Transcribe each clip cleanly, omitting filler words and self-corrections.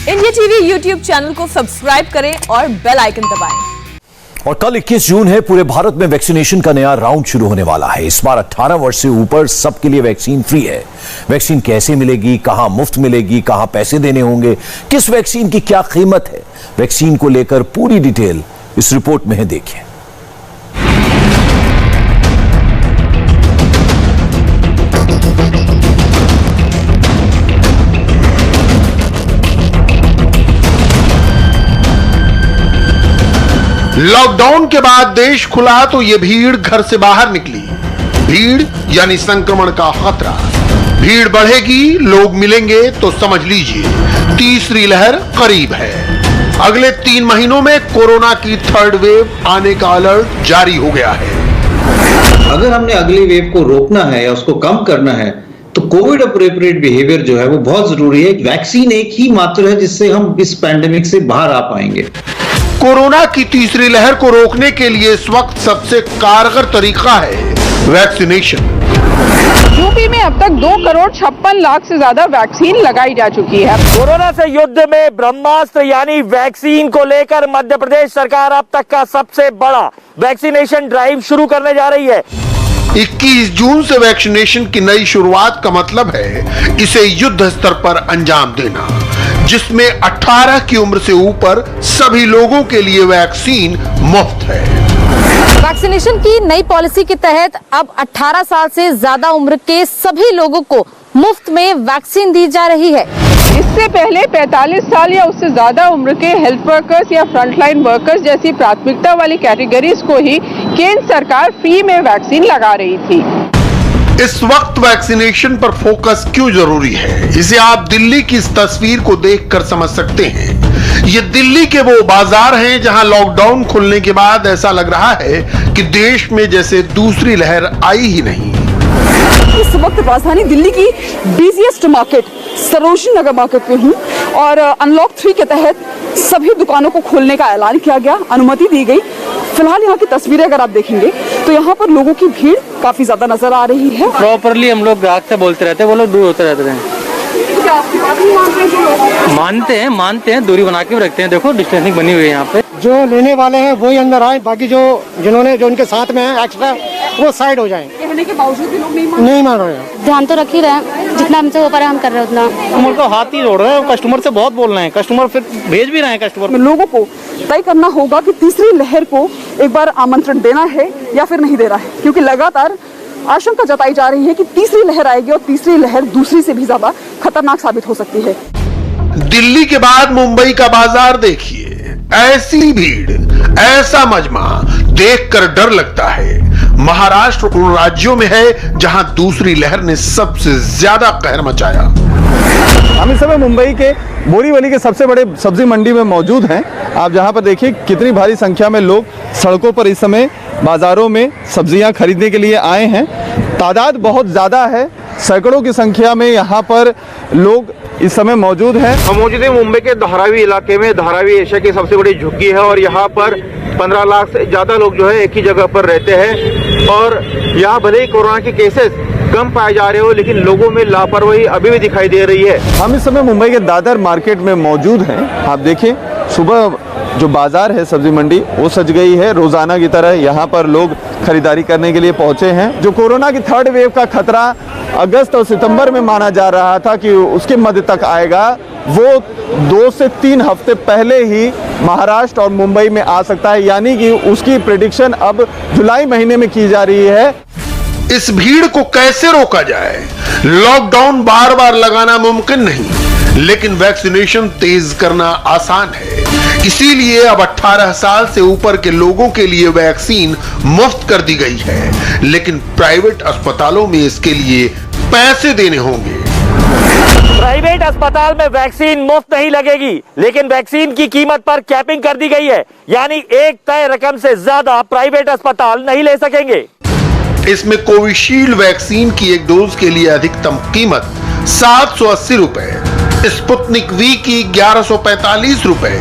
India TV YouTube channel को subscribe करें और बेल आइकन दबाएं। और कल 21 जून है, पूरे भारत में वैक्सीनेशन का नया राउंड शुरू होने वाला है। इस बार 18 वर्ष से ऊपर सबके लिए वैक्सीन फ्री है। वैक्सीन कैसे मिलेगी, कहां मुफ्त मिलेगी, कहां पैसे देने होंगे, किस वैक्सीन की क्या कीमत है, वैक्सीन को लेकर पूरी डिटेल इस रिपोर्ट में है, देखिए। लॉकडाउन के बाद देश खुला तो ये भीड़ घर से बाहर निकली। भीड़ यानी संक्रमण का खतरा। भीड़ बढ़ेगी, लोग मिलेंगे तो समझ लीजिए तीसरी लहर करीब है। अगले 3 महीनों में कोरोना की थर्ड वेव आने का अलर्ट जारी हो गया है। अगर हमने अगली वेव को रोकना है या उसको कम करना है तो कोविड अप्रोप्रिएट बिहेवियर जो है वो बहुत जरूरी है। वैक्सीन एक ही मात्र है जिससे हम इस पैंडेमिक से बाहर आ पाएंगे। कोरोना की तीसरी लहर को रोकने के लिए इस वक्त सबसे कारगर तरीका है वैक्सीनेशन। यूपी में अब तक 2,56,00,000 से ज्यादा वैक्सीन लगाई जा चुकी है। कोरोना से युद्ध में ब्रह्मास्त्र यानी वैक्सीन को लेकर मध्य प्रदेश सरकार अब तक का सबसे बड़ा वैक्सीनेशन ड्राइव शुरू करने जा रही है। 21 जून से वैक्सीनेशन की नई शुरुआत का मतलब है इसे युद्ध स्तर पर अंजाम देना, जिसमें 18 की उम्र से ऊपर सभी लोगों के लिए वैक्सीन मुफ्त है। वैक्सीनेशन की नई पॉलिसी के तहत अब 18 साल से ज्यादा उम्र के सभी लोगों को मुफ्त में वैक्सीन दी जा रही है। इससे पहले 45 साल या उससे ज्यादा उम्र के हेल्थ वर्कर्स या फ्रंटलाइन वर्कर्स जैसी प्राथमिकता वाली कैटेगरीज को ही केंद्र सरकार फ्री में वैक्सीन लगा रही थी। इस वक्त वैक्सीनेशन पर फोकस क्यों जरूरी है, इसे आप दिल्ली की इस तस्वीर को देखकर समझ सकते हैं। ये दिल्ली के वो बाजार हैं जहां लॉकडाउन खुलने के बाद ऐसा लग रहा है कि देश में जैसे दूसरी लहर आई ही नहीं। इस वक्त राजधानी दिल्ली की busiest market Sarojini Nagar market में हूँ और अनलॉक 3 के तहत सभी दुकानों को खोलने का ऐलान किया गया, अनुमति दी गई। फिलहाल यहाँ की तस्वीरें अगर आप देखेंगे तो यहाँ पर लोगों की भीड़ काफी ज्यादा नजर आ रही है। प्रॉपरली हम लोग ग्राहक से बोलते रहते हैं, वो लोग दूर होते रहते हैं। क्या आपकी बात नहीं मान रहे हैं? मानते हैं, दूरी बना के रखते हैं। देखो डिस्टेंसिंग बनी हुई है यहाँ पे। जो लेने वाले हैं वही अंदर आए, बाकी जो उनके साथ में है एक्स्ट्रा वो साइड हो जाएं। कहने के बावजूद भी लोग नहीं मान रहे हैं। ध्यान तो रख ही रहे हैं, जितना हमसे हो पा रहा है हम कर रहे हैं उतना। हम उनको हाथ ही जोड़ रहे हैं, कस्टमर से बहुत बोल रहे हैं, कस्टमर फिर भेज भी रहे हैं। कस्टमर लोगों को तय करना होगा कि तीसरी लहर को एक बार आमंत्रण देना है या फिर नहीं देना है, क्योंकि लगातार आशंका जताई जा रही है कि तीसरी लहर आएगी और तीसरी लहर दूसरी से भी ज्यादा खतरनाक साबित हो सकती है। दिल्ली के बाद मुंबई का बाजार देखिए, ऐसी भीड़, ऐसा मजमा देखकर डर लगता है। महाराष्ट्र उन राज्यों में है जहां दूसरी लहर ने सबसे ज्यादा कहर मचाया। हम इस समय मुंबई के बोरीवली के सबसे बड़े सब्जी मंडी में मौजूद हैं। आप जहां पर देखिए कितनी भारी संख्या में लोग सड़कों पर इस समय बाजारों में सब्जियां खरीदने के लिए आए हैं। तादाद बहुत ज़्यादा है, सैकड़ों की संख्या में यहाँ पर लोग इस समय मौजूद हैं। हम मौजूद हैं मुंबई के धारावी इलाके में। धारावी एशिया की सबसे बड़ी झुग्गी है और यहाँ पर 15 लाख से ज़्यादा लोग जो है एक ही जगह पर रहते हैं। और यहाँ भले ही कोरोना के केसेस कम पाए जा रहे हो, लेकिन लोगों में लापरवाही अभी भी दिखाई दे रही है। हम इस समय मुंबई के दादर मार्केट में मौजूद हैं। आप देखें सुबह जो बाजार है सब्जी मंडी वो सज गई है। रोजाना की तरह यहाँ पर लोग खरीदारी करने के लिए पहुंचे हैं। जो कोरोना की थर्ड वेव का खतरा अगस्त और सितंबर में माना जा रहा था कि उसके मध्य तक आएगा, वो 2 से 3 हफ्ते पहले ही महाराष्ट्र और मुंबई में आ सकता है, यानी कि उसकी प्रेडिक्शन अब जुलाई महीने में की जा रही है। इस भीड़ को कैसे रोका जाए? लॉकडाउन बार बार लगाना मुमकिन नहीं, लेकिन वैक्सीनेशन तेज करना आसान है। इसीलिए अब 18 साल से ऊपर के लोगों के लिए वैक्सीन मुफ्त कर दी गई है, लेकिन प्राइवेट अस्पतालों में इसके लिए पैसे देने होंगे। प्राइवेट अस्पताल में वैक्सीन मुफ्त नहीं लगेगी, लेकिन वैक्सीन की कीमत पर कैपिंग कर दी गई है, यानी एक तय रकम से ज्यादा प्राइवेट अस्पताल नहीं ले सकेंगे। इसमें कोविशील्ड वैक्सीन की एक डोज के लिए अधिकतम कीमत 780 रुपए, स्पुतनिक वी की 1145 रुपए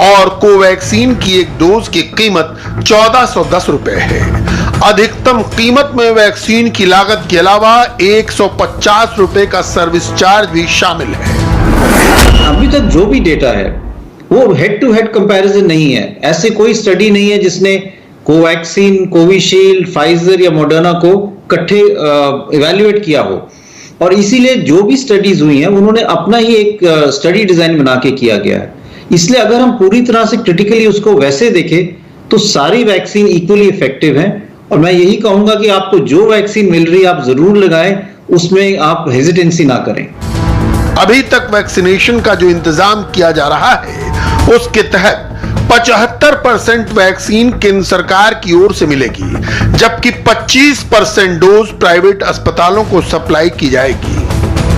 और कोवैक्सीन की एक डोज की कीमत 1410 रुपए है। अधिकतम कीमत में वैक्सीन की लागत के अलावा 150 रुपए का सर्विस चार्ज भी शामिल है। अभी तक जो भी डेटा है वो हेड टू हेड कंपैरिजन नहीं है। ऐसे कोई स्टडी नहीं है जिसने कोवैक्सीन, कोविशील्ड, फाइजर या मॉडर्ना को इकट्ठे इवैल्यूएट किया हो। और इसीलिए जो भी स्टडीज हुई हैं उन्होंने अपना ही एक स्टडी डिजाइन बना के किया गया है। इसलिए अगर हम पूरी तरह से क्रिटिकली उसको वैसे देखें तो सारी वैक्सीन इक्वली इफेक्टिव हैं। और मैं यही कहूंगा कि आपको जो वैक्सीन मिल रही है आप जरूर लगाएं, उसमें आप हेजिटेंसी ना करें। अभी तक वैक्सीनेशन का जो इंतजाम किया जा रहा है उसके तहत 75% वैक्सीन केंद्र सरकार की ओर से मिलेगी, जबकि 25% डोज प्राइवेट अस्पतालों को सप्लाई की जाएगी।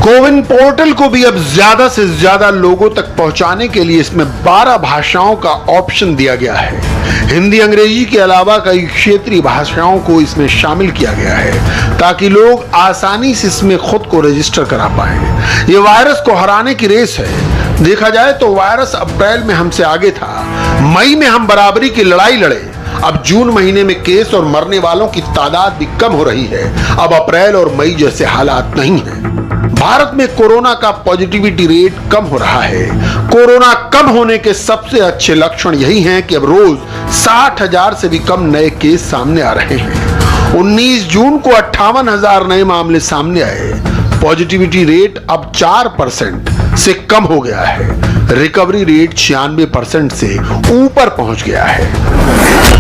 कोविन पोर्टल को भी अब ज्यादा से ज्यादा लोगों तक पहुंचाने के लिए इसमें 12 भाषाओं का ऑप्शन दिया गया है। हिंदी, अंग्रेजी के अलावा कई क्षेत्रीय भाषाओं को इसमें शामिल किया गया है ताकि लोग आसानी से इसमें खुद को रजिस्टर करा पाए। ये वायरस को हराने की रेस है। देखा जाए तो वायरस अप्रैल में हमसे आगे था। मई में हम बराबरी की लड़ाई लड़े। अब जून महीने में केस और मरने वालों की तादाद भी कम हो रही है। अब अप्रैल और मई जैसे हालात नहीं है। भारत में कोरोना का पॉजिटिविटी रेट कम हो रहा है। कोरोना कम होने के सबसे अच्छे लक्षण यही हैं कि अब रोज 60,000 से भी कम नए केस सामने आ रहे हैं। 19 जून को 58,000 नए मामले सामने आए। पॉजिटिविटी रेट अब 4% से कम हो गया है। रिकवरी रेट 96% से ऊपर पहुंच गया है।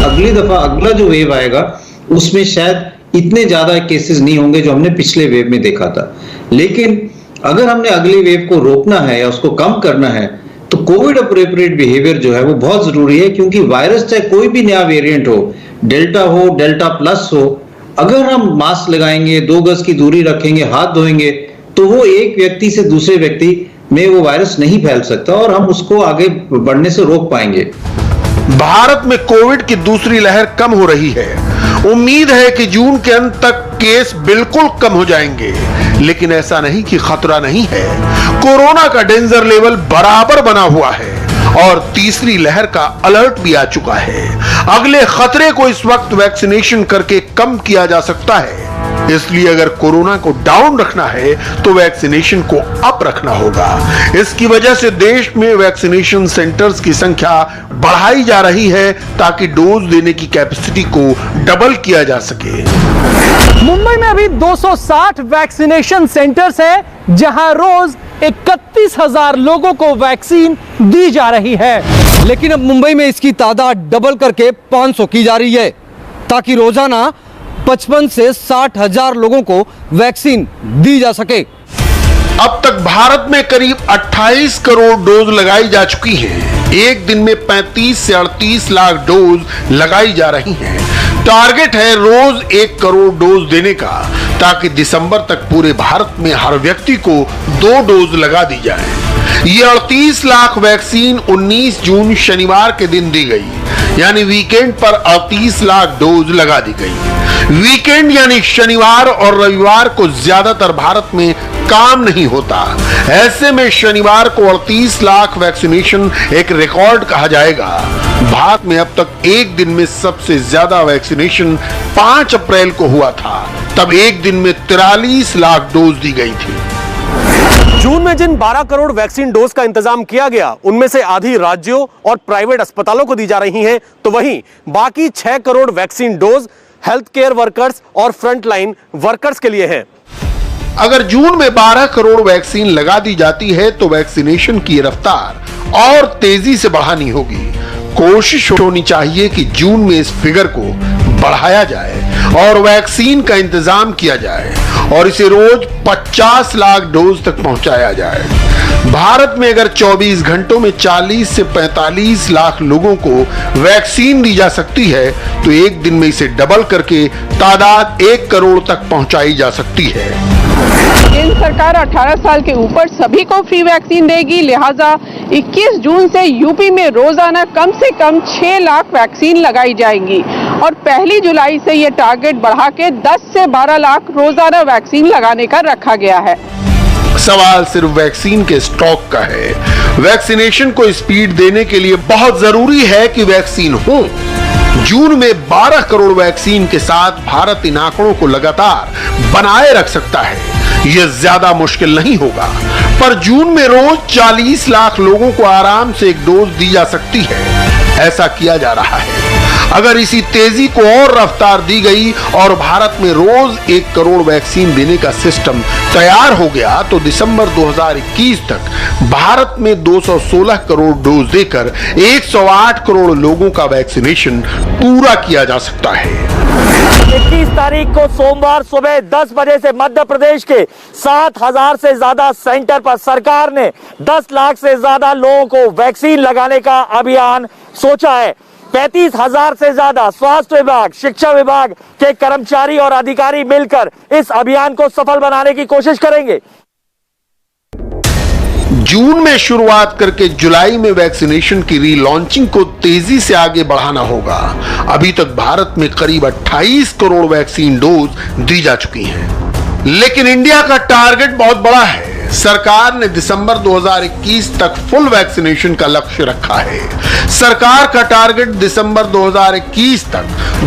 अगली दफा अगला जो वेव आएगा उसमें शायद इतने ज्यादा केसेस नहीं होंगे जो हमने पिछले वेव में देखा था। लेकिन अगर हमने अगली वेव को रोकना है या उसको कम करना है तो कोविड अप्रोप्रिएट बिहेवियर जो है वो बहुत जरूरी है, क्योंकि वायरस चाहे कोई भी नया वेरिएंट हो, डेल्टा हो, डेल्टा प्लस हो, अगर हम मास्क लगाएंगे, 2 गज की दूरी रखेंगे, हाथ धोएंगे, तो वो एक व्यक्ति से दूसरे व्यक्ति में वो वायरस नहीं फैल सकता और हम उसको आगे बढ़ने से रोक पाएंगे। भारत में कोविड की दूसरी लहर कम हो रही है। उम्मीद है कि जून के अंत तक केस बिल्कुल कम हो जाएंगे, लेकिन ऐसा नहीं कि खतरा नहीं है। कोरोना का डेंजर लेवल बराबर बना हुआ है और तीसरी लहर का अलर्ट भी आ चुका है। अगले खतरे को इस वक्त वैक्सीनेशन करके कम किया जा सकता है। इसलिए अगर कोरोना को डाउन रखना है तो वैक्सीनेशन को अप रखना होगा। इसकी वजह से देश में वैक्सीनेशन सेंटर्स की संख्या बढ़ाई जा रही है ताकि डोज देने की कैपेसिटी को डबल किया जा सके। मुंबई में अभी 260 वैक्सीनेशन सेंटर्स हैं जहां रोज 31,000 लोगों को वैक्सीन दी जा रही है। लेकिन अब मुंबई में इसकी तादाद डबल करके 500 की जा रही है ताकि रोजाना 55 से 60,000 लोगों को वैक्सीन दी जा सके। अब तक भारत में करीब 28 करोड़ डोज लगाई जा चुकी हैं। एक दिन में 35 से 38 लाख डोज लगाई जा रही हैं। टारगेट है रोज 1 करोड़ डोज देने का, ताकि दिसंबर तक पूरे भारत में हर व्यक्ति को 2 डोज लगा दी जाए। ये 38 लाख वैक्सीन 19 जून शनिवार के दिन दी गई, यानी वीकेंड पर 38 लाख डोज लगा दी गई। वीकेंड यानी शनिवार और रविवार को ज्यादातर भारत में काम नहीं होता। ऐसे में शनिवार को 38 लाख वैक्सीनेशन एक रिकॉर्ड कहा जाएगा। भारत में अब तक एक दिन में सबसे ज्यादा वैक्सीनेशन 5 अप्रैल को हुआ था, तब एक दिन में 43 लाख डोज दी गई थी। जून में जिन 12 करोड़ वैक्सीन डोज का इंतजाम किया गया उनमें से आधी राज्यों और प्राइवेट अस्पतालों को दी जा रही हैं, तो वहीं बाकी 6 crore vaccine dose health care workers और फ्रंटलाइन वर्कर्स के लिए हैं। अगर जून में 12 करोड़ वैक्सीन लगा दी जाती है तो वैक्सीनेशन की रफ्तार और तेजी से बढ़ानी होगी। कोशिश होनी चाहिए कि जून में इस फिगर को बढ़ाया जाए और वैक्सीन का इंतजाम किया जाए और इसे रोज 50 लाख डोज तक पहुंचाया जाए। भारत में अगर 24 घंटों में 40 से 45 लाख लोगों को वैक्सीन दी जा सकती है तो एक दिन में इसे डबल करके तादाद 1 करोड़ तक पहुंचाई जा सकती है। केंद्र सरकार 18 साल के ऊपर सभी को फ्री वैक्सीन देगी, लिहाजा 21 जून से यूपी में रोजाना कम से कम 6 लाख वैक्सीन लगाई जाएंगी और 1 जुलाई से ये टारगेट बढ़ा के 10 से 12 लाख रोजाना वैक्सीन लगाने का रखा गया है। सवाल सिर्फ वैक्सीन के स्टॉक का है। वैक्सीनेशन को स्पीड देने के लिए बहुत जरूरी है कि वैक्सीन हो। जून में 12 करोड़ वैक्सीन के साथ भारत इन आंकड़ों को लगातार बनाए रख सकता है। यह ज्यादा मुश्किल नहीं होगा। पर जून में रोज 40 लाख लोगों को आराम से एक डोज दी जा सकती है, ऐसा किया जा रहा है। अगर इसी तेजी को और रफ्तार दी गई और भारत में रोज 1 करोड़ वैक्सीन देने का सिस्टम तैयार हो गया तो दिसंबर 2021 तक भारत में 216 करोड़ डोज देकर 108 करोड़ लोगों का वैक्सीनेशन पूरा किया जा सकता है। 21 तारीख को सोमवार सुबह 10 बजे से मध्य प्रदेश के 7000 से ज्यादा सेंटर पर सरकार ने 10 लाख से ज्यादा लोगों को वैक्सीन लगाने का अभियान सोचा है। 35,000 से ज्यादा स्वास्थ्य विभाग, शिक्षा विभाग के कर्मचारी और अधिकारी मिलकर इस अभियान को सफल बनाने की कोशिश करेंगे। जून में शुरुआत करके जुलाई में वैक्सीनेशन की रीलॉन्चिंग को तेजी से आगे बढ़ाना होगा। अभी तक भारत में करीब 28 करोड़ वैक्सीन डोज दी जा चुकी हैं। लेकिन इंडिया का टारगेट बहुत बड़ा है। सरकार ने दिसंबर 2021 तक फुल वैक्सीनेशन का लक्ष्य रखा है। सरकार का टारगेट दिसंबर 2021 तक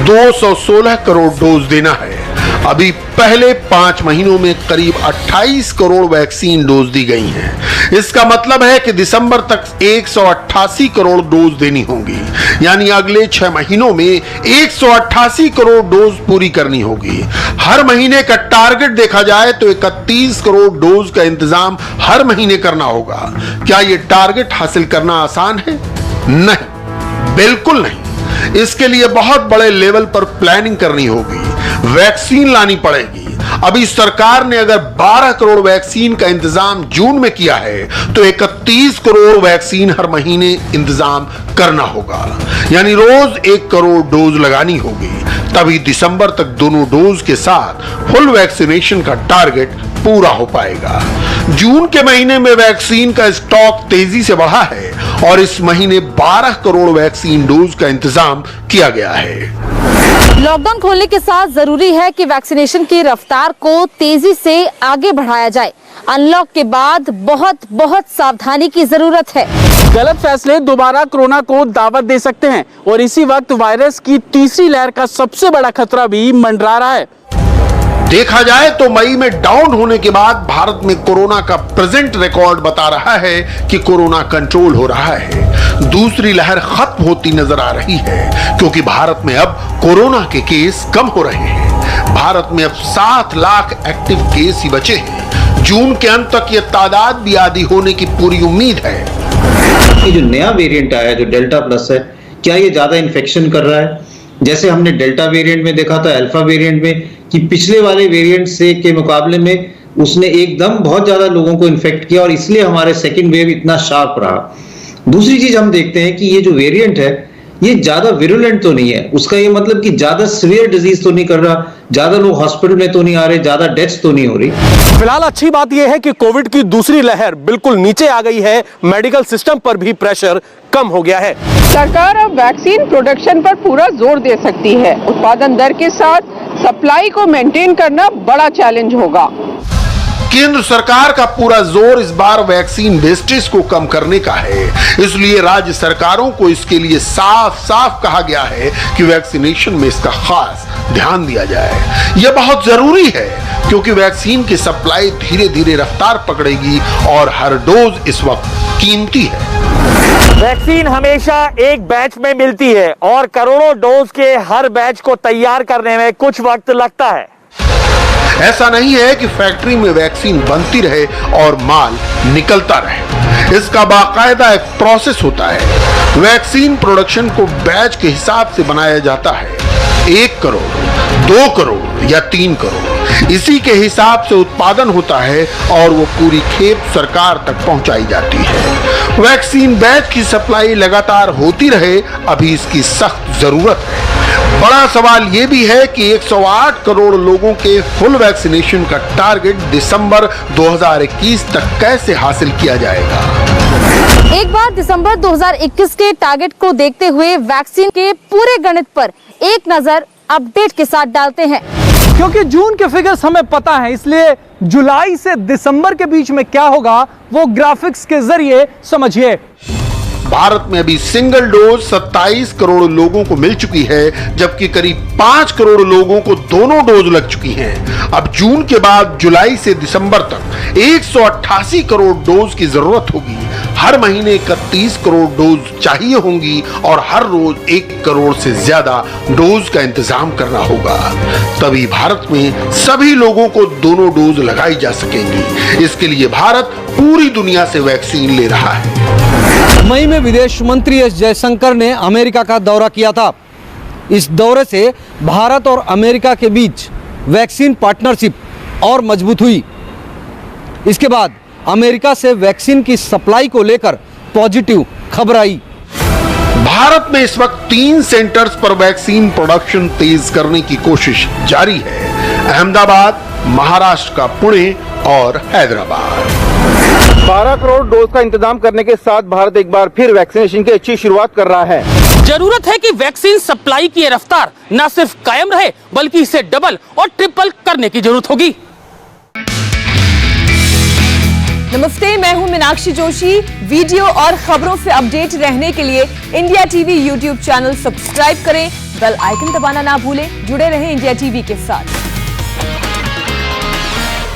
216 करोड़ डोज देना है। अभी पहले 5 महीनों में करीब 28 करोड़ वैक्सीन डोज दी गई हैं। इसका मतलब है कि दिसंबर तक 188 करोड़ डोज देनी होंगी, यानी अगले 6 महीनों में 188 करोड़ डोज पूरी करनी होगी। हर महीने का टारगेट देखा जाए तो 31 करोड़ डोज का इंतजाम हर महीने करना होगा। क्या यह टारगेट हासिल करना आसान है? नहीं, बिल्कुल नहीं। इसके लिए बहुत बड़े लेवल पर प्लानिंग करनी होगी, वैक्सीन लानी पड़ेगी। अभी सरकार ने अगर 12 करोड़ वैक्सीन का इंतजाम जून में किया है तो 31 करोड़ वैक्सीन हर महीने इंतजाम करना होगा, यानी रोज 1 करोड़ डोज लगानी होगी। तभी दिसंबर तक दोनों डोज के साथ फुल वैक्सीनेशन का टारगेट पूरा हो पाएगा। जून के महीने में वैक्सीन का स्टॉक तेजी से बढ़ा है और इस महीने 12 करोड़ वैक्सीन डोज का इंतजाम किया गया है। लॉकडाउन खोलने के साथ जरूरी है कि वैक्सीनेशन की रफ्तार को तेजी से आगे बढ़ाया जाए। अनलॉक के बाद बहुत सावधानी की जरूरत है। गलत फैसले दोबारा कोरोना को दावत दे सकते हैं और इसी वक्त वायरस की तीसरी लहर का सबसे बड़ा खतरा भी मंडरा रहा है। देखा जाए तो मई में डाउन होने के बाद भारत में कोरोना का प्रेजेंट रिकॉर्ड बता रहा है कि कोरोना कंट्रोल हो रहा है। दूसरी लहर खत्म होती नजर आ रही है क्योंकि भारत में अब कोरोना के केस कम हो रहे हैं। भारत में अब 7 लाख एक्टिव केस ही बचे हैं। जून के अंत तक यह तादाद भी आधी होने की पूरी उम्मीद है। ये जो नया वेरिएंट आया है, जो डेल्टा प्लस है, क्या ये ज्यादा इन्फेक्शन कर रहा है? जैसे हमने डेल्टा वेरिएंट में देखा था, अल्फा वेरिएंट में, कि पिछले वाले वेरिएंट से के मुकाबले में उसने एकदम बहुत ज्यादा लोगों को इन्फेक्ट किया और इसलिए हमारे सेकंड वेव इतना शार्प रहा। दूसरी चीज हम देखते हैं कि ये जो वेरिएंट है ये ज्यादा विरुलेंट तो नहीं है। उसका ये मतलब कि ज्यादा सीवियर डिजीज तो नहीं कर रहा, ज्यादा लोग हॉस्पिटल में तो नहीं आ रहे, ज्यादा डेथ्स तो नहीं हो रही। फिलहाल अच्छी बात यह है कि कोविड की दूसरी लहर बिल्कुल नीचे आ गई है। मेडिकल सिस्टम पर भी प्रेशर कम हो गया है। सरकार अब वैक्सीन प्रोडक्शन पर पूरा जोर दे सकती है। उत्पादन दर के साथ सप्लाई को मेंटेन करना बड़ा चैलेंज होगा। केंद्र सरकार का पूरा जोर इस बार वैक्सीन वेस्टेज को कम करने का है। इसलिए राज्य सरकारों को इसके लिए साफ साफ कहा गया है कि वैक्सीनेशन में इसका खास ध्यान दिया जाए। यह बहुत जरूरी है क्योंकि वैक्सीन की सप्लाई धीरे धीरे रफ्तार पकड़ेगी और हर डोज इस वक्त कीमती है। वैक्सीन हमेशा एक बैच में मिलती है और करोड़ों डोज के हर बैच को तैयार करने में कुछ वक्त लगता है। ऐसा नहीं है कि फैक्ट्री में वैक्सीन बनती रहे और माल निकलता रहे। इसका बाकायदा एक प्रोसेस होता है। वैक्सीन प्रोडक्शन को बैच के हिसाब से बनाया जाता है। 1 करोड़, 2 करोड़ या 3 करोड़, इसी के हिसाब से उत्पादन होता है और वो पूरी खेप सरकार तक पहुंचाई जाती है। वैक्सीन बैच की सप्लाई लगातार होती रहे, अभी इसकी सख्त जरूरत है। बड़ा सवाल यह भी है कि 108 करोड़ लोगों के फुल वैक्सीनेशन का टारगेट दिसंबर 2021 तक कैसे हासिल किया जाएगा। एक बार दिसंबर 2021 के टारगेट को देखते हुए वैक्सीन के पूरे गणित पर एक नजर अपडेट के साथ डालते हैं। क्योंकि जून के फिगर्स हमें पता है, इसलिए जुलाई से दिसंबर के बीच में क्या होगा वो ग्राफिक्स के जरिए समझिए। भारत में अभी सिंगल डोज 27 करोड़ लोगों को मिल चुकी है, जबकि करीब 5 करोड़ लोगों को दोनों डोज लग चुकी हैं। अब जून के बाद जुलाई से दिसंबर तक 188 करोड़ डोज की जरूरत होगी। हर महीने 31 करोड़ डोज चाहिए होंगी और हर रोज 1 करोड़ से ज्यादा डोज का इंतजाम करना होगा। तभी भारत में सभी लोगों को दोनों डोज लगाई जा सकेंगी। इसके लिए भारत पूरी दुनिया से वैक्सीन ले रहा है। मई में विदेश मंत्री एस जयशंकर ने अमेरिका का दौरा किया था। इस दौरे से भारत और अमेरिका के बीच वैक्सीन पार्टनरशिप और मजबूत हुई। इसके बाद अमेरिका से वैक्सीन की सप्लाई को लेकर पॉजिटिव खबर आई। भारत में इस वक्त 3 सेंटर्स पर वैक्सीन प्रोडक्शन तेज करने की कोशिश जारी है। अहमदाबाद, महाराष्ट्र का पुणे और हैदराबाद। 12 करोड़ डोज का इंतजाम करने के साथ भारत एक बार फिर वैक्सीनेशन की अच्छी शुरुआत कर रहा है। जरूरत है कि वैक्सीन सप्लाई की रफ्तार न सिर्फ कायम रहे बल्कि इसे डबल और ट्रिपल करने की जरूरत होगी। नमस्ते, मैं हूं मीनाक्षी जोशी। वीडियो और खबरों से अपडेट रहने के लिए India TV YouTube channel subscribe करें, बेल आइकन दबाना ना भूलें। जुड़े रहें इंडिया टीवी के साथ।